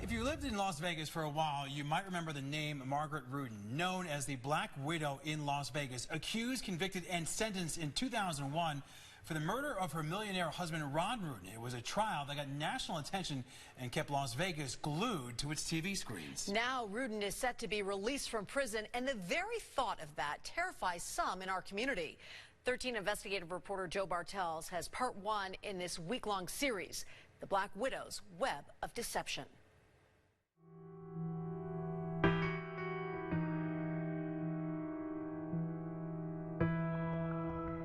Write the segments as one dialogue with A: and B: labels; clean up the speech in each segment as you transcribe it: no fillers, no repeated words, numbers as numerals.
A: If you lived in Las Vegas for a while, you might remember the name Margaret Rudin, known as the Black Widow in Las Vegas, accused, convicted, and sentenced in 2001 for the murder of her millionaire husband, Ron Rudin. It was a trial that got national attention and kept Las Vegas glued to its TV screens.
B: Now Rudin is set to be released from prison, and the very thought of that terrifies some in our community. 13 investigative reporter Joe Bartels has part 1 in this week-long series, The Black Widow's Web of Deception.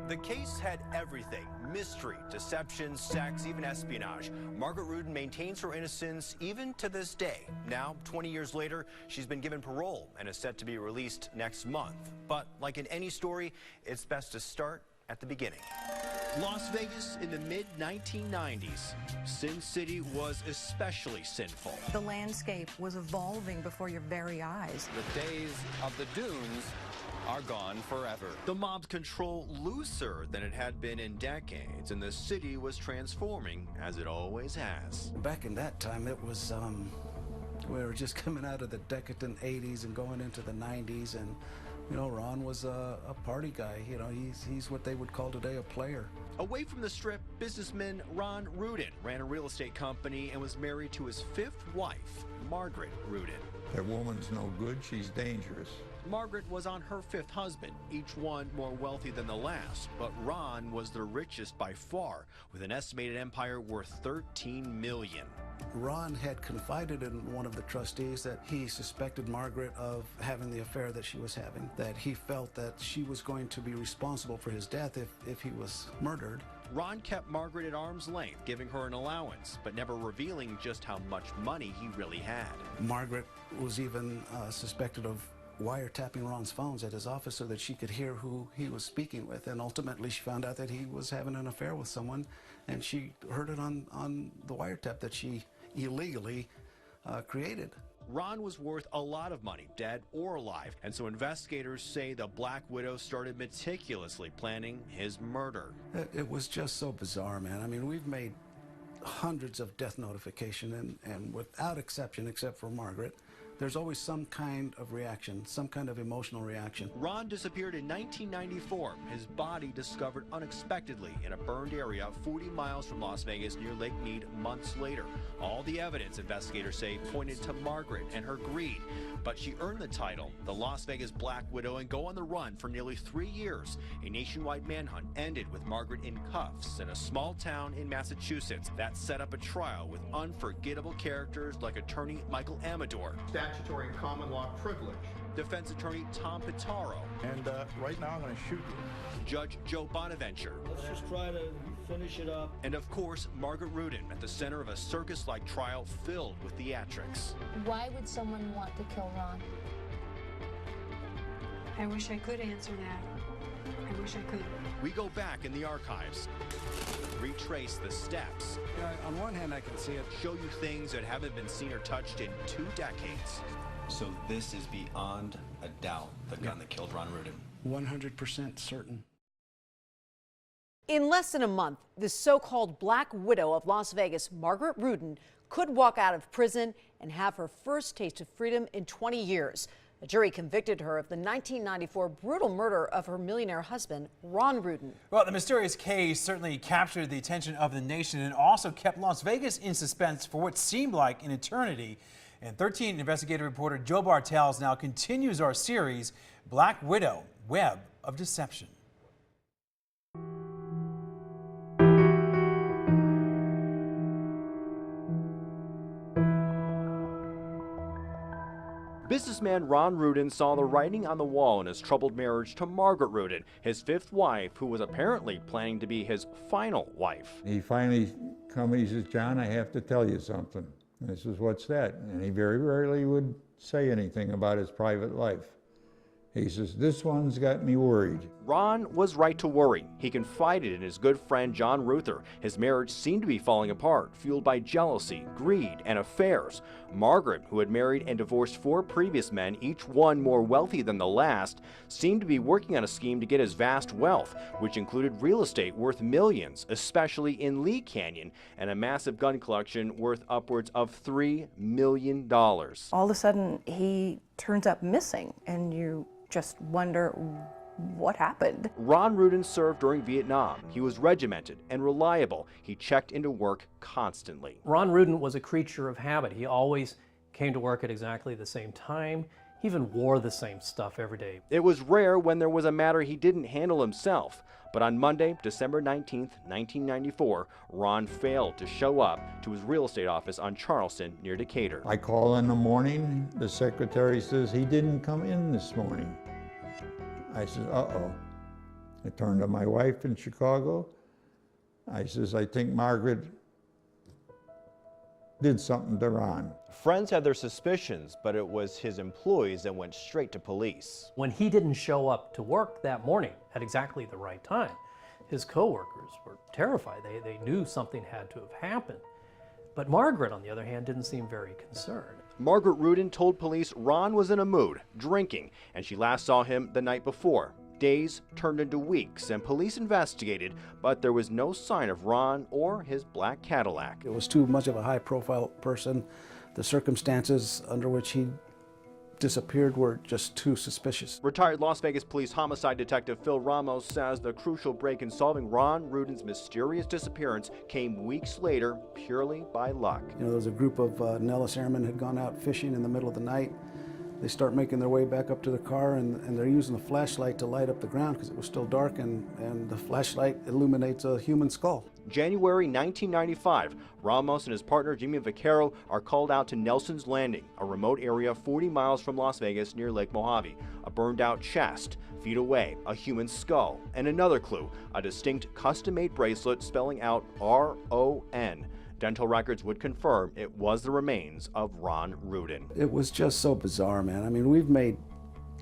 C: The case had everything: mystery, deception, sex, even espionage. Margaret Rudin maintains her innocence even to this day. Now, 20 years later, she's been given parole and is set to be released next month. But like in any story, it's best to start at the beginning. Las Vegas in the mid-1990s. Sin City was especially sinful.
D: The landscape was evolving before your very eyes.
E: The days of the dunes are gone forever.
C: The mob's control looser than it had been in decades, and the city was transforming as it always has.
F: Back in that time, it was, we were just coming out of the decadent 80s and going into the 90s, and, you know, Ron was a party guy. You know, he's what they would call today a player.
C: Away from the Strip, businessman Ron Rudin ran a real estate company and was married to his 5th wife, Margaret Rudin.
G: That woman's no good, she's dangerous.
C: Margaret was on her 5th husband, each one more wealthy than the last, but Ron was the richest by far, with an estimated empire worth $13 million.
F: Ron had confided in one of the trustees that he suspected Margaret of having the affair that she was having, that he felt that she was going to be responsible for his death if he was murdered.
C: Ron kept Margaret at arm's length, giving her an allowance, but never revealing just how much money he really had.
F: Margaret was even suspected of wiretapping Ron's phones at his office so that she could hear who he was speaking with, and ultimately she found out that he was having an affair with someone, and she heard it on the wiretap that she illegally created.
C: Ron was worth a lot of money, dead or alive, and so investigators say the Black Widow started meticulously planning his murder.
F: It was just so bizarre, man. I mean, we've made hundreds of death notifications, and without exception, except for Margaret, there's always some kind of reaction, some kind of emotional reaction.
C: Ron disappeared in 1994. His body discovered unexpectedly in a burned area 40 miles from Las Vegas near Lake Mead months later. All the evidence, investigators say, pointed to Margaret and her greed. But she earned the title, the Las Vegas Black Widow, and go on the run for nearly 3 years. A nationwide manhunt ended with Margaret in cuffs in a small town in Massachusetts. That set up a trial with unforgettable characters like attorney Michael Amador,
H: statutory and common law privilege,
C: defense attorney Tom Pitaro,
H: and right now I'm going to shoot you.
C: Judge Joe Bonaventure.
I: Let's just try to finish it up.
C: And of course, Margaret Rudin at the center of a circus-like trial filled with theatrics.
J: Why would someone want to kill Ron?
K: I wish I could answer that. I wish I could.
C: We go back in the archives, retrace the steps.
F: Yeah, on one hand, I can see it.
C: Show you things that haven't been seen or touched in 2 decades.
L: So this is beyond a doubt the gun that killed Ron Rudin?
F: 100% certain.
B: In less than a month, the so-called Black Widow of Las Vegas, Margaret Rudin, could walk out of prison and have her first taste of freedom in 20 years. A jury convicted her of the 1994 brutal murder of her millionaire husband, Ron Rudin.
A: Well, the mysterious case certainly captured the attention of the nation and also kept Las Vegas in suspense for what seemed like an eternity. And 13 investigative reporter Joe Bartels now continues our series, Black Widow, Web of Deception.
C: Businessman Ron Rudin saw the writing on the wall in his troubled marriage to Margaret Rudin, his 5th wife, who was apparently planning to be his final wife.
G: He finally come and he says, "John, I have to tell you something." And I says, "What's that?" And he very rarely would say anything about his private life. He says, "This one's got me worried."
C: Ron was right to worry. He confided in his good friend John Ruther. His marriage seemed to be falling apart, fueled by jealousy, greed, and affairs. Margaret, who had married and divorced 4 previous men, each one more wealthy than the last, seemed to be working on a scheme to get his vast wealth, which included real estate worth millions, especially in Lee Canyon, and a massive gun collection worth upwards of $3 million.
D: All of a sudden, he turns up missing, and you just wonder what happened.
C: Ron Rudin served during Vietnam. He was regimented and reliable. He checked into work constantly.
M: Ron Rudin was a creature of habit. He always came to work at exactly the same time. He even wore the same stuff every day.
C: It was rare when there was a matter he didn't handle himself. But on Monday, December 19th, 1994, Ron failed to show up to his real estate office on Charleston near Decatur.
G: I call in the morning, the secretary says he didn't come in this morning. I said, uh-oh. I turned to my wife in Chicago. I says, I think Margaret did something to Ron.
C: Friends had their suspicions, but it was his employees that went straight to police.
M: When he didn't show up to work that morning at exactly the right time, his coworkers were terrified. They knew something had to have happened. But Margaret, on the other hand, didn't seem very concerned.
C: Margaret Rudin told police Ron was in a mood, drinking, and she last saw him the night before. Days turned into weeks, and police investigated, but there was no sign of Ron or his black Cadillac.
F: It was too much of a high-profile person. The circumstances under which he disappeared were just too suspicious.
C: Retired Las Vegas Police Homicide Detective Phil Ramos says the crucial break in solving Ron Rudin's mysterious disappearance came weeks later purely by luck.
F: You know, there was a group of Nellis airmen had gone out fishing in the middle of the night. They start making their way back up to the car, and they're using a flashlight to light up the ground because it was still dark, and the flashlight illuminates a human skull.
C: January 1995, Ramos and his partner Jimmy Vaquero are called out to Nelson's Landing, a remote area 40 miles from Las Vegas near Lake Mojave. A burned-out chest, feet away, a human skull, and another clue, a distinct custom-made bracelet spelling out R-O-N. Dental records would confirm it was the remains of Ron Rudin.
F: It was just so bizarre, man. I mean, we've made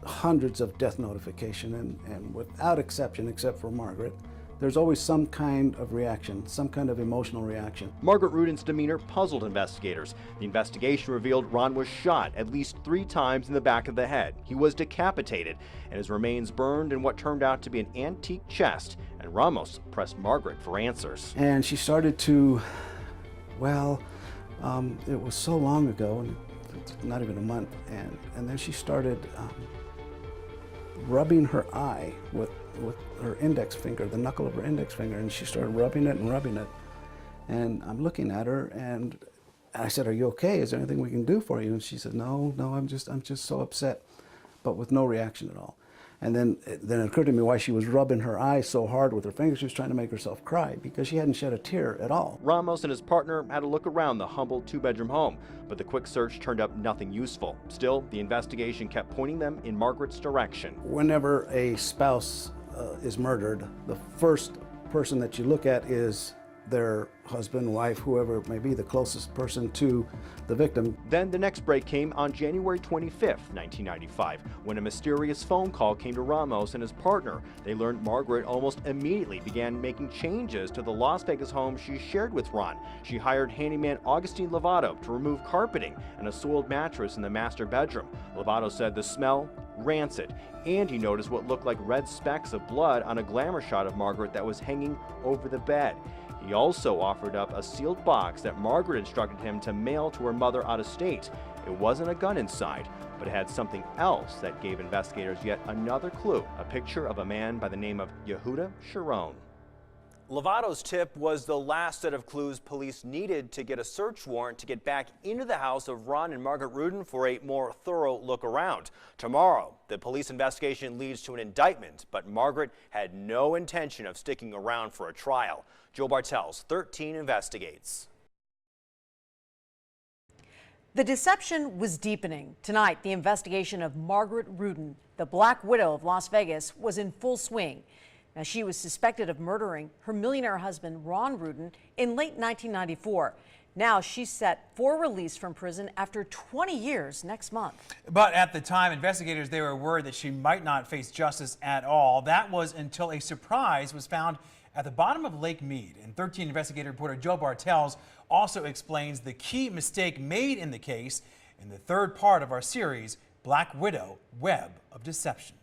F: hundreds of death notifications, and without exception, except for Margaret, there's always some kind of reaction, some kind of emotional reaction.
C: Margaret Rudin's demeanor puzzled investigators. The investigation revealed Ron was shot at least 3 times in the back of the head. He was decapitated, and his remains burned in what turned out to be an antique chest, and Ramos pressed Margaret for answers.
F: And she started to, well, it was so long ago, and it's not even a month, and then she started rubbing her eye with her index finger, the knuckle of her index finger, and she started rubbing it and rubbing it. And I'm looking at her, and I said, "Are you okay? Is there anything we can do for you?" And she said, "No, I'm just so upset," but with no reaction at all. And then it occurred to me why she was rubbing her eye so hard with her fingers. She was trying to make herself cry because she hadn't shed a tear at all.
C: Ramos and his partner had a look around the humble 2-bedroom home, but the quick search turned up nothing useful. Still, the investigation kept pointing them in Margaret's direction.
F: Whenever a spouse is murdered, the first person that you look at is their husband, wife, whoever it may be, the closest person to the victim.
C: Then the next break came on January 25th, 1995, when a mysterious phone call came to Ramos and his partner. They learned Margaret almost immediately began making changes to the Las Vegas home she shared with Ron. She hired handyman Augustine Lovato to remove carpeting and a soiled mattress in the master bedroom. Lovato said the smell, rancid, and he noticed what looked like red specks of blood on a glamour shot of Margaret that was hanging over the bed. He also offered up a sealed box that Margaret instructed him to mail to her mother out of state. It wasn't a gun inside, but it had something else that gave investigators yet another clue, a picture of a man by the name of Yehuda Sharon. Lovato's tip was the last set of clues police needed to get a search warrant to get back into the house of Ron and Margaret Rudin for a more thorough look around. Tomorrow, the police investigation leads to an indictment, but Margaret had no intention of sticking around for a trial. Joe Bartels, 13 Investigates.
B: The deception was deepening. Tonight, the investigation of Margaret Rudin, the Black Widow of Las Vegas, was in full swing. Now, she was suspected of murdering her millionaire husband, Ron Rudin, in late 1994. Now she's set for release from prison after 20 years next month.
A: But at the time, investigators, they were worried that she might not face justice at all. That was until a surprise was found at the bottom of Lake Mead. And 13 investigative reporter Joe Bartels also explains the key mistake made in the case in the third part of our series, Black Widow, Web of Deception.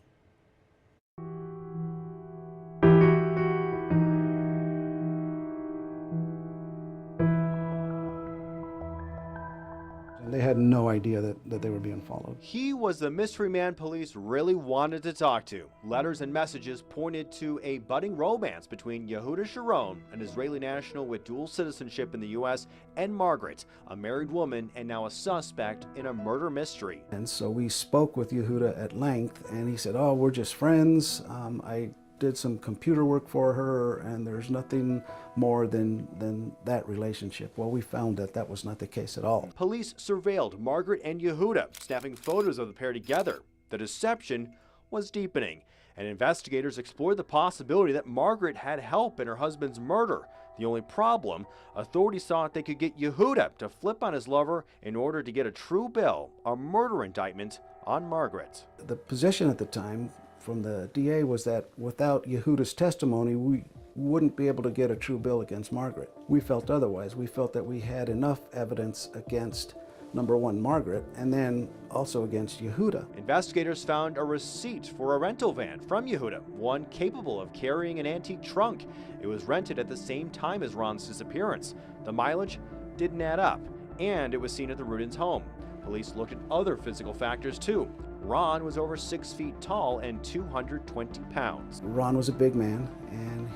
F: They had no idea that they were being followed.
C: He was the mystery man police really wanted to talk to. Letters and messages pointed to a budding romance between Yehuda Sharon, an Israeli national with dual citizenship in the U.S., and Margaret, a married woman and now a suspect in a murder mystery.
F: And so we spoke with Yehuda at length, and he said, "Oh, we're just friends. I did some computer work for her, and there's nothing more than that relationship." Well, we found that that was not the case at all.
C: Police surveilled Margaret and Yehuda, snapping photos of the pair together. The deception was deepening, and investigators explored the possibility that Margaret had help in her husband's murder. The only problem, authorities thought they could get Yehuda to flip on his lover in order to get a true bill, a murder indictment on Margaret.
F: The position at the time from the DA was that without Yehuda's testimony, we wouldn't be able to get a true bill against Margaret. We felt otherwise. We felt that we had enough evidence against, number one, Margaret, and then also against Yehuda.
C: Investigators found a receipt for a rental van from Yehuda, one capable of carrying an antique trunk. It was rented at the same time as Ron's disappearance. The mileage didn't add up, and it was seen at the Rudins' home. Police looked at other physical factors too. Ron was over 6 feet tall and 220 pounds.
F: Ron was a big man, and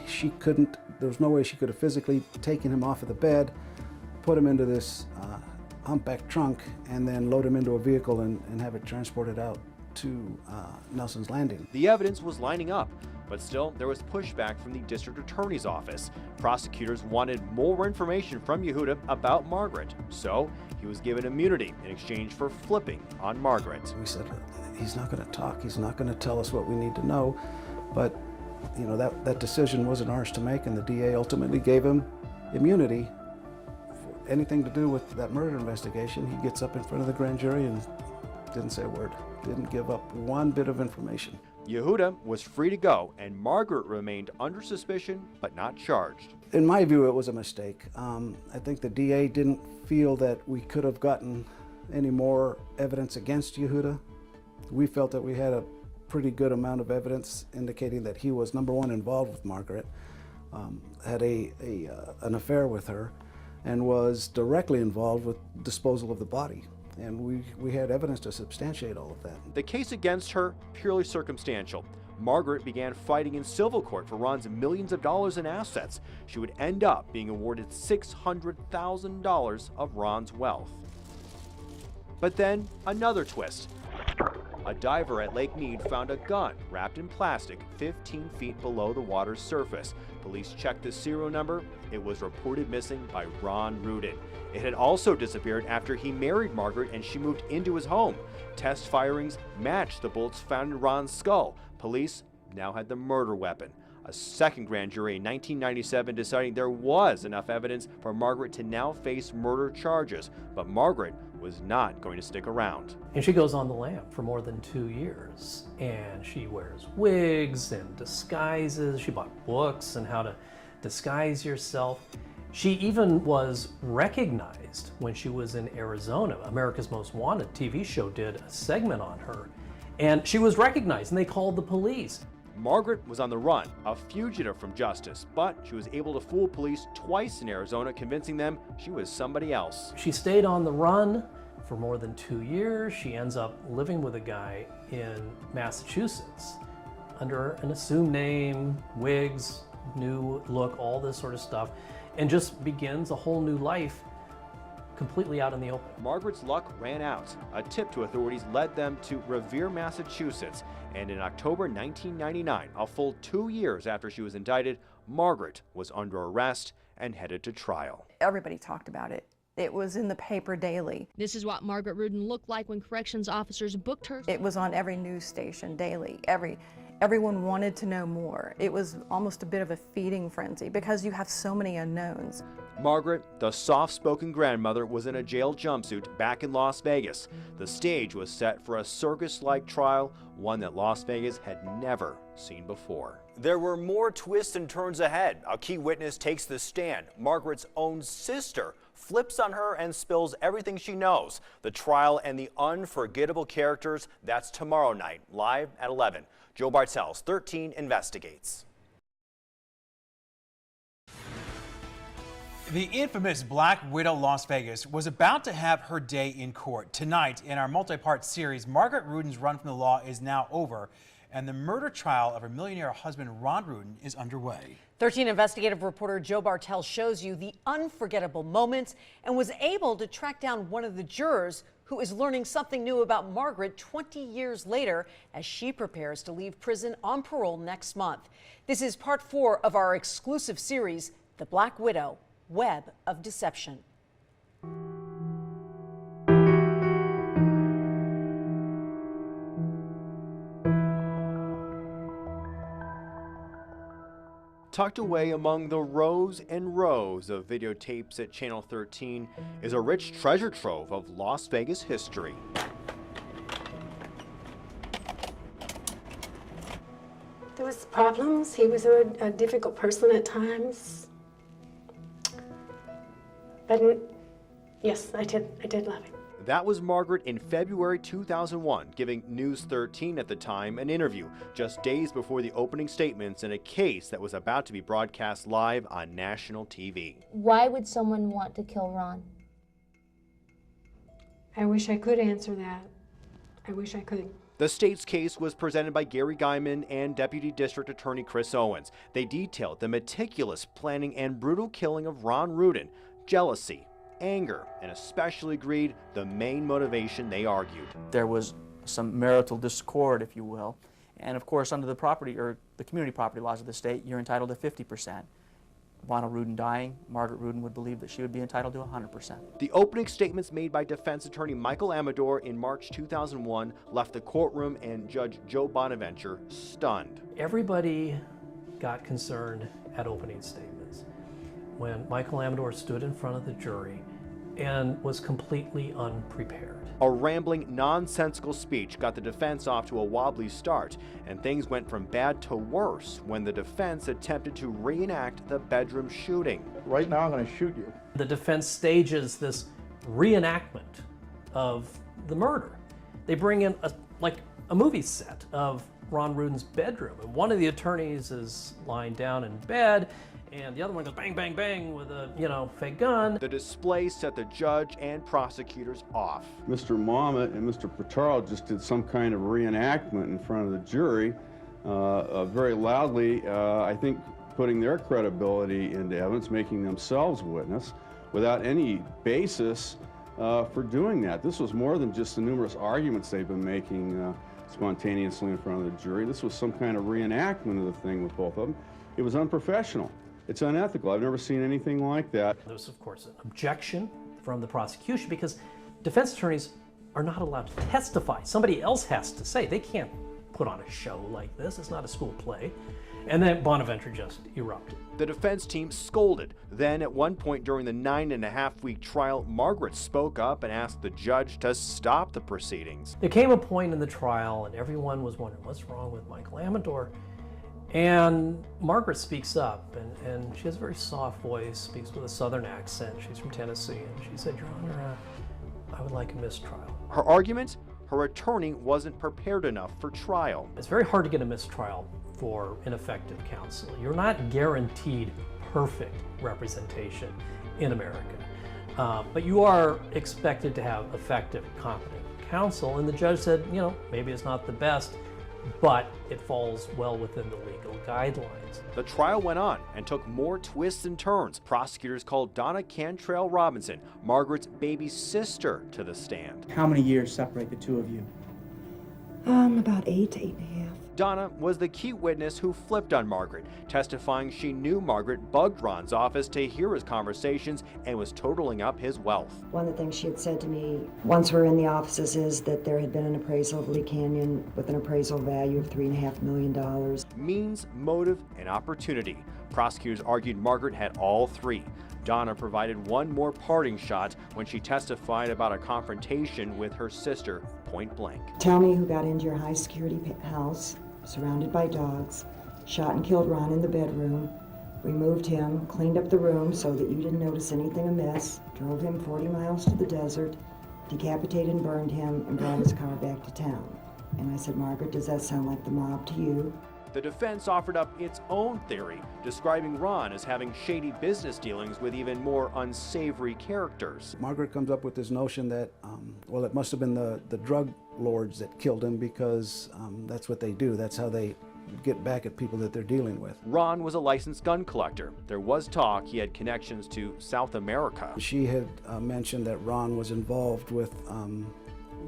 F: there was no way she could have physically taken him off of the bed, put him into this humpback trunk, and then load him into a vehicle and have it transported out to Nelson's Landing.
C: The evidence was lining up, but still there was pushback from the district attorney's office. Prosecutors wanted more information from Yehuda about Margaret, so he was given immunity in exchange for flipping on Margaret.
F: We said, he's not going to talk, he's not going to tell us what we need to know, but you know, that decision wasn't ours to make, and the DA ultimately gave him immunity for anything to do with that murder investigation. He gets up in front of the grand jury and didn't say a word, didn't give up one bit of information.
C: Yehuda was free to go, and Margaret remained under suspicion but not charged.
F: In my view, it was a mistake. I think the DA didn't feel that we could have gotten any more evidence against Yehuda. We felt that we had a pretty good amount of evidence indicating that he was, number one, involved with Margaret, had an affair with her, and was directly involved with disposal of the body. And we had evidence to substantiate all of that.
C: The case against her, purely circumstantial. Margaret began fighting in civil court for Ron's millions of dollars in assets. She would end up being awarded $600,000 of Ron's wealth. But then, another twist. A diver at Lake Mead found a gun wrapped in plastic 15 feet below the water's surface. Police checked the serial number. It was reported missing by Ron Rudin. It had also disappeared after he married Margaret and she moved into his home. Test firings matched the bullets found in Ron's skull. Police now had the murder weapon. A second grand jury in 1997 deciding there was enough evidence for Margaret to now face murder charges, but Margaret was not going to stick around.
M: And she goes on the lam for more than 2 years, and she wears wigs and disguises. She bought books on how to disguise yourself. She even was recognized when she was in Arizona. America's Most Wanted TV show did a segment on her, and she was recognized, and they called the police.
C: Margaret was on the run, a fugitive from justice, but she was able to fool police twice in Arizona, convincing them she was somebody else.
M: She stayed on the run for more than 2 years. She ends up living with a guy in Massachusetts under an assumed name, wigs, new look, all this sort of stuff, and just begins a whole new life completely out in the open.
C: Margaret's luck ran out. A tip to authorities led them to Revere, Massachusetts, and in October 1999, a full 2 years after she was indicted, Margaret was under arrest and headed to trial.
D: Everybody talked about it. It was in the paper daily.
N: This is what Margaret Rudin looked like when corrections officers booked her.
D: It was on every news station daily. Everyone wanted to know more. It was almost a bit of a feeding frenzy because you have so many unknowns.
C: Margaret, the soft-spoken grandmother, was in a jail jumpsuit back in Las Vegas. The stage was set for a circus-like trial, one that Las Vegas had never seen before. There were more twists and turns ahead. A key witness takes the stand. Margaret's own sister flips on her and spills everything she knows. The trial and the unforgettable characters, that's tomorrow night, live at 11. Joe Bartels, 13 Investigates.
A: The infamous Black Widow Las Vegas was about to have her day in court. Tonight, in our multi-part series, Margaret Rudin's run from the law is now over, and the murder trial of her millionaire husband, Ron Rudin, is underway.
B: 13 investigative reporter Joe Bartels shows you the unforgettable moments and was able to track down one of the jurors who is learning something new about Margaret 20 years later as she prepares to leave prison on parole next month. This is part 4 of our exclusive series, The Black Widow: Web of Deception.
C: Tucked away among the rows and rows of videotapes at Channel 13 is a rich treasure trove of Las Vegas history.
K: There was problems. He was a difficult person at times. But yes, I did love him.
C: That was Margaret in February 2001, giving News 13 at the time an interview just days before the opening statements in a case that was about to be broadcast live on national TV.
J: Why would someone want to kill Ron?
K: I wish I could answer that. I wish I could.
C: The state's case was presented by Gary Guyman and Deputy District Attorney Chris Owens. They detailed the meticulous planning and brutal killing of Ron Rudin, jealousy, anger, and especially greed, the main motivation they argued.
O: There was some marital discord, if you will, and of course under the property or the community property laws of the state, you're entitled to 50%. Ronald Rudin dying, Margaret Rudin would believe that she would be entitled to 100%.
C: The opening statements made by defense attorney Michael Amador in March 2001 left the courtroom and Judge Joe Bonaventure stunned.
M: Everybody got concerned at opening statements when Michael Amador stood in front of the jury and was completely unprepared.
C: A rambling, nonsensical speech got the defense off to a wobbly start, and things went from bad to worse when the defense attempted to reenact the bedroom shooting.
H: Right now I'm going to shoot you.
M: The defense stages this reenactment of the murder. They bring in a movie set of Ron Rudin's bedroom, and one of the attorneys is lying down in bed, and the other one goes bang, bang, bang with a, fake gun.
C: The display set the judge and prosecutors off.
P: Mr. Mamet and Mr. Petaro just did some kind of reenactment in front of the jury, very loudly, I think putting their credibility into evidence, making themselves witness, without any basis for doing that. This was more than just the numerous arguments they've been making spontaneously in front of the jury. This was some kind of reenactment of the thing with both of them. It was unprofessional. It's unethical. I've never seen anything like that.
M: There was, of course, an objection from the prosecution because defense attorneys are not allowed to testify. Somebody else has to say. They can't put on a show like this. It's not a school play. And then Bonaventure just erupted.
C: The defense team scolded. Then, at one point during the 9.5-week trial, Margaret spoke up and asked the judge to stop the proceedings.
M: There came a point in the trial, and everyone was wondering, what's wrong with Michael Amador? And Margaret speaks up, and she has a very soft voice, speaks with a southern accent. She's from Tennessee, and she said, Your Honor, I would like a mistrial.
C: Her argument? Her attorney wasn't prepared enough for trial.
M: It's very hard to get a mistrial for ineffective counsel. You're not guaranteed perfect representation in America, but you are expected to have effective, competent counsel, and the judge said, maybe it's not the best, but it falls well within the legal guidelines.
C: The trial went on and took more twists and turns. Prosecutors called Donna Cantrell Robinson, Margaret's baby sister, to the stand.
Q: How many years separate the two of you?
R: About 8 to 8.5.
C: Donna was the key witness who flipped on Margaret, testifying she knew Margaret bugged Ron's office to hear his conversations and was totaling up his wealth.
R: One of the things she had said to me once we were in the offices is that there had been an appraisal of Lee Canyon with an appraisal value of $3.5 million.
C: Means, motive, and opportunity. Prosecutors argued Margaret had all three. Donna provided one more parting shot when she testified about a confrontation with her sister, point blank.
R: Tell me who got into your high security house, surrounded by dogs, shot and killed Ron in the bedroom, removed him, cleaned up the room so that you didn't notice anything amiss, drove him 40 miles to the desert, decapitated and burned him, and brought his car back to town. And I said, Margaret, does that sound like the mob to you?
C: The defense offered up its own theory, describing Ron as having shady business dealings with even more unsavory characters.
F: Margaret comes up with this notion that, well, it must have been the drug lords that killed him because that's what they do. That's how they get back at people that they're dealing with.
C: Ron was a licensed gun collector. There was talk he had connections to South America.
F: She had mentioned that Ron was involved with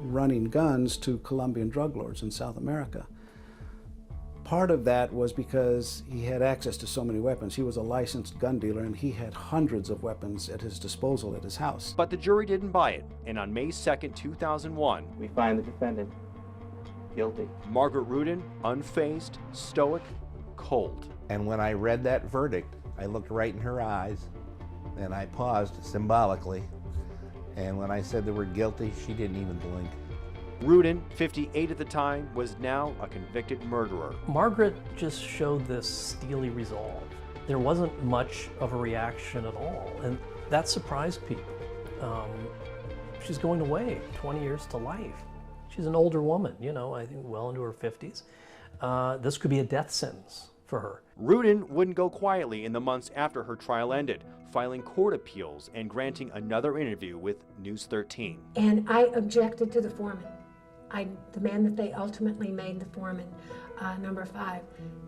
F: running guns to Colombian drug lords in South America. Part of that was because he had access to so many weapons. He was a licensed gun dealer and he had hundreds of weapons at his disposal at his house.
C: But the jury didn't buy it, and on May 2nd, 2001,
O: We find the defendant guilty.
C: Margaret Rudin, unfazed, stoic, cold.
S: And when I read that verdict, I looked right in her eyes and I paused symbolically. And when I said the word guilty, she didn't even blink.
C: Rudin, 58 at the time, was now a convicted murderer.
M: Margaret just showed this steely resolve. There wasn't much of a reaction at all, and that surprised people. She's going away, 20 years to life. She's an older woman, you know, I think well into her 50s. This could be a death sentence for her.
C: Rudin wouldn't go quietly in the months after her trial ended, filing court appeals and granting another interview with News 13.
K: And I objected to the foreman. I demand that they ultimately made the foreman number 5.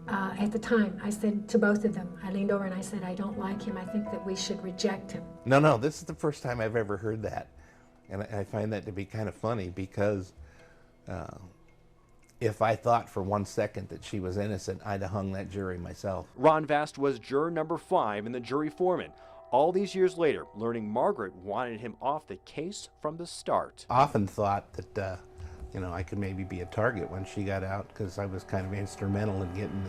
K: At the time, I said to both of them, I leaned over and I said, I don't like him. I think that we should reject him.
S: No, this is the first time I've ever heard that. And I find that to be kind of funny because if I thought for 1 second that she was innocent, I'd have hung that jury myself.
C: Ron Vast was juror number 5 and the jury foreman. All these years later, learning Margaret wanted him off the case from the start.
S: Often thought that you know, I could maybe be a target when she got out because I was kind of instrumental in getting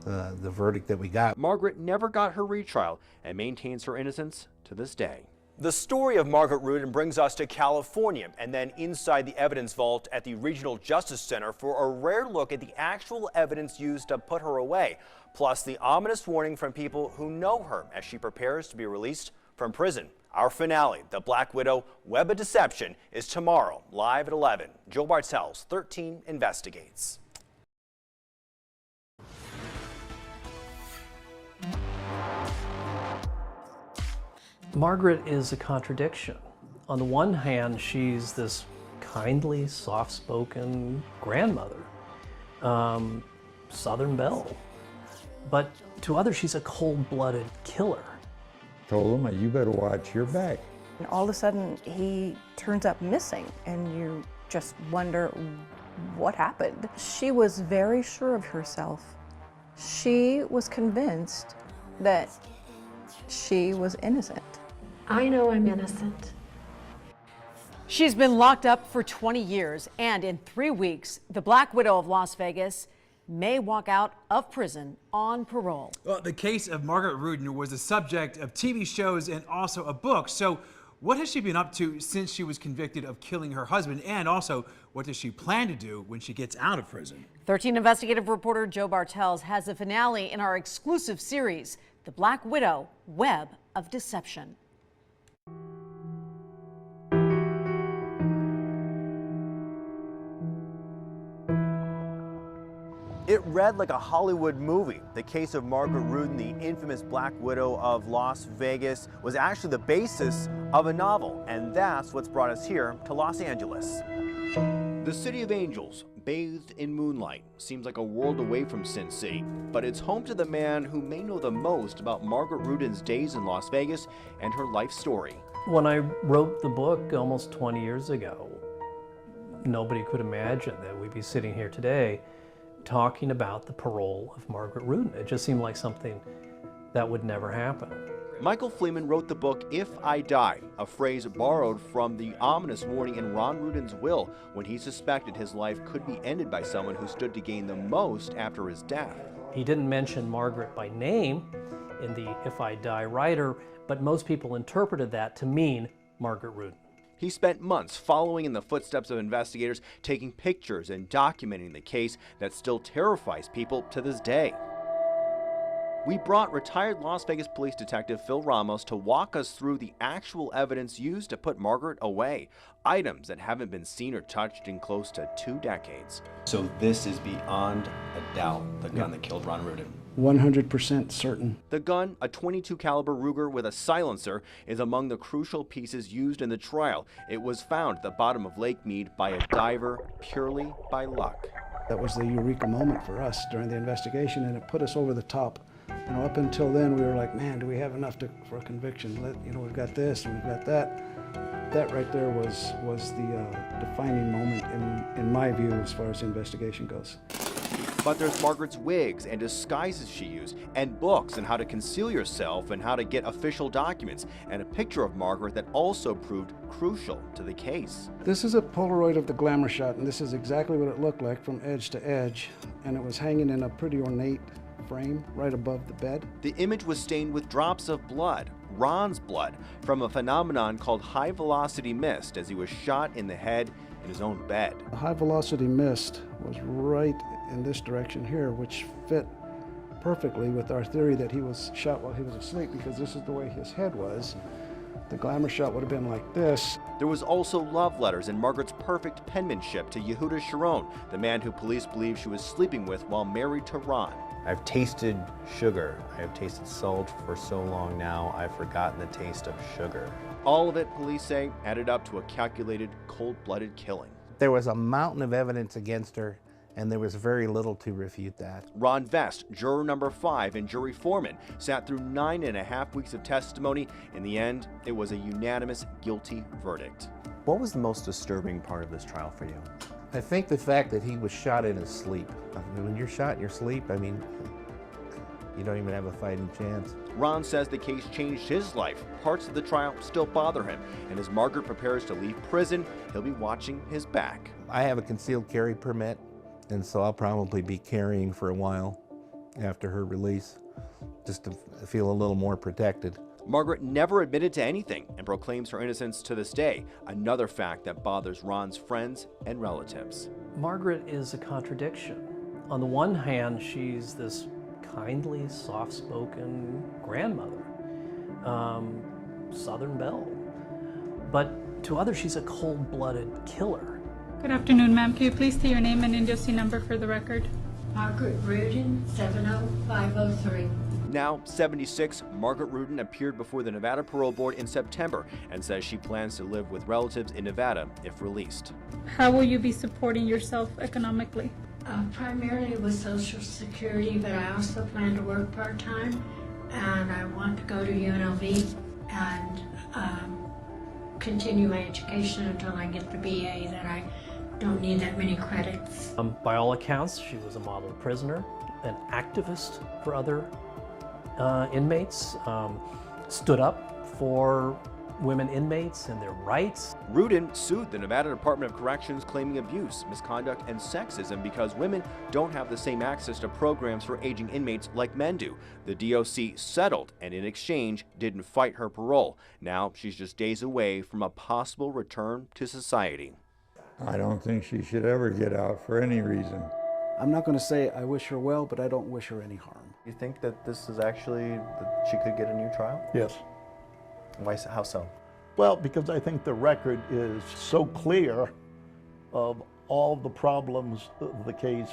S: the verdict that we got.
C: Margaret never got her retrial and maintains her innocence to this day. The story of Margaret Rudin brings us to California and then inside the evidence vault at the Regional Justice Center for a rare look at the actual evidence used to put her away, plus the ominous warning from people who know her as she prepares to be released from prison. Our finale, The Black Widow, Web of Deception, is tomorrow, live at 11. Joe Bartels, 13 Investigates.
M: Margaret is a contradiction. On the one hand, she's this kindly, soft-spoken grandmother, Southern belle. But to others, she's a cold-blooded killer.
G: Told him, you better watch your back.
D: And all of a sudden, he turns up missing, and you just wonder what happened. She was very sure of herself. She was convinced that she was innocent.
K: I know I'm innocent.
B: She's been locked up for 20 years, and in 3 weeks, the Black Widow of Las Vegas may walk out of prison on parole.
A: Well, the case of Margaret Rudin was the subject of TV shows and also a book. So what has she been up to since she was convicted of killing her husband? And also, what does she plan to do when she gets out of prison?
B: 13 investigative reporter Joe Bartels has the finale in our exclusive series, The Black Widow, Web of Deception.
C: It read like a Hollywood movie. The case of Margaret Rudin, the infamous Black Widow of Las Vegas, was actually the basis of a novel, and that's what's brought us here to Los Angeles. The City of Angels, bathed in moonlight, seems like a world away from Sin City, but it's home to the man who may know the most about Margaret Rudin's days in Las Vegas and her life story.
M: When I wrote the book almost 20 years ago, nobody could imagine that we'd be sitting here today talking about the parole of Margaret Rudin. It just seemed like something that would never happen.
C: Michael Fleeman wrote the book If I Die, a phrase borrowed from the ominous warning in Ron Rudin's will when he suspected his life could be ended by someone who stood to gain the most after his death.
M: He didn't mention Margaret by name in the If I Die rider, but most people interpreted that to mean Margaret Rudin.
C: He spent months following in the footsteps of investigators, taking pictures and documenting the case that still terrifies people to this day. We brought retired Las Vegas police detective Phil Ramos to walk us through the actual evidence used to put Margaret away, items that haven't been seen or touched in close to 2 decades.
L: So this is beyond a doubt the gun that killed Ron Rudin.
F: 100% certain.
C: The gun, a .22 caliber Ruger with a silencer, is among the crucial pieces used in the trial. It was found at the bottom of Lake Mead by a diver purely by luck.
F: That was the eureka moment for us during the investigation, and it put us over the top. You know, up until then, we were like, man, do we have enough for a conviction? You know, we've got this and we've got that. That right there was the defining moment in my view as far as the investigation goes.
C: But there's Margaret's wigs and disguises she used, and books on how to conceal yourself and how to get official documents, and a picture of Margaret that also proved crucial to the case.
F: This is a Polaroid of the glamour shot, and this is exactly what it looked like from edge to edge, and it was hanging in a pretty ornate frame right above the bed.
C: The image was stained with drops of blood, Ron's blood, from a phenomenon called high-velocity mist as he was shot in the head in his own bed.
F: The high-velocity mist was right in this direction here, which fit perfectly with our theory that he was shot while he was asleep, because this is the way his head was. The glamour shot would have been like this.
C: There was also love letters and Margaret's perfect penmanship to Yehuda Sharon, the man who police believe she was sleeping with while married to Ron.
L: I've tasted sugar. I have tasted salt for so long now, I've forgotten the taste of sugar.
C: All of it, police say, added up to a calculated, cold-blooded killing.
S: There was a mountain of evidence against her, and there was very little to refute that.
C: Ron Vest, juror number 5 and jury foreman, sat through 9.5 weeks of testimony. In the end, it was a unanimous guilty verdict.
L: What was the most disturbing part of this trial for you?
S: I think the fact that he was shot in his sleep. I mean, when you're shot in your sleep, I mean, you don't even have a fighting chance.
C: Ron says the case changed his life. Parts of the trial still bother him, and as Margaret prepares to leave prison, he'll be watching his back.
S: I have a concealed carry permit, and so I'll probably be carrying for a while after her release, just to feel a little more protected.
C: Margaret never admitted to anything and proclaims her innocence to this day, another fact that bothers Ron's friends and relatives.
M: Margaret is a contradiction. On the one hand, she's this kindly, soft-spoken grandmother, Southern belle. But to others, she's a cold-blooded killer.
T: Good afternoon, ma'am. Can you please state your name and NDOC number for the record?
K: Margaret Rudin, 70503.
C: Now 76, Margaret Rudin appeared before the Nevada Parole Board in September and says she plans to live with relatives in Nevada if released.
T: How will you be supporting yourself economically?
K: Primarily with Social Security, but I also plan to work part-time, and I want to go to UNLV and continue my education until I get the BA, that I don't need that many credits.
M: By all accounts, she was a model prisoner, an activist for other inmates, stood up for women inmates and their rights.
C: Rudin sued the Nevada Department of Corrections claiming abuse, misconduct, and sexism because women don't have the same access to programs for aging inmates like men do. The DOC settled and in exchange didn't fight her parole. Now she's just days away from a possible return to society.
G: I don't think she should ever get out for any reason.
F: I'm not going to say I wish her well, but I don't wish her any harm.
L: You think that this is actually, that she could get a new trial?
H: Yes.
L: Why? How so?
H: Well, because I think the record is so clear of all the problems the case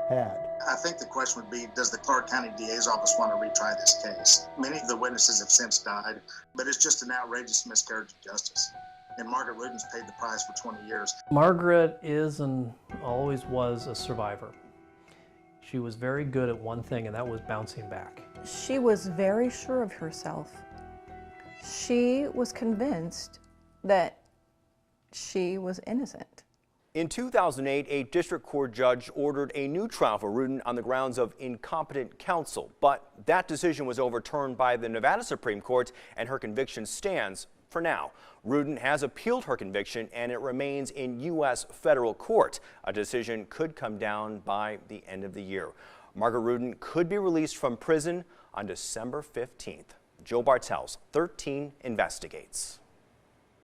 H: had.
U: I think the question would be, does the Clark County DA's office want to retry this case? Many of the witnesses have since died, but it's just an outrageous miscarriage of justice. And Margaret Rudin's paid the price for 20 years.
M: Margaret is and always was a survivor. She was very good at one thing, and that was bouncing back.
D: She was very sure of herself. She was convinced that she was innocent.
C: In 2008, a district court judge ordered a new trial for Rudin on the grounds of incompetent counsel, but that decision was overturned by the Nevada Supreme Court, and her conviction stands for now. Rudin has appealed her conviction, and it remains in U.S. federal court. A decision could come down by the end of the year. Margaret Rudin could be released from prison on December 15th. Joe Bartels, 13 investigates.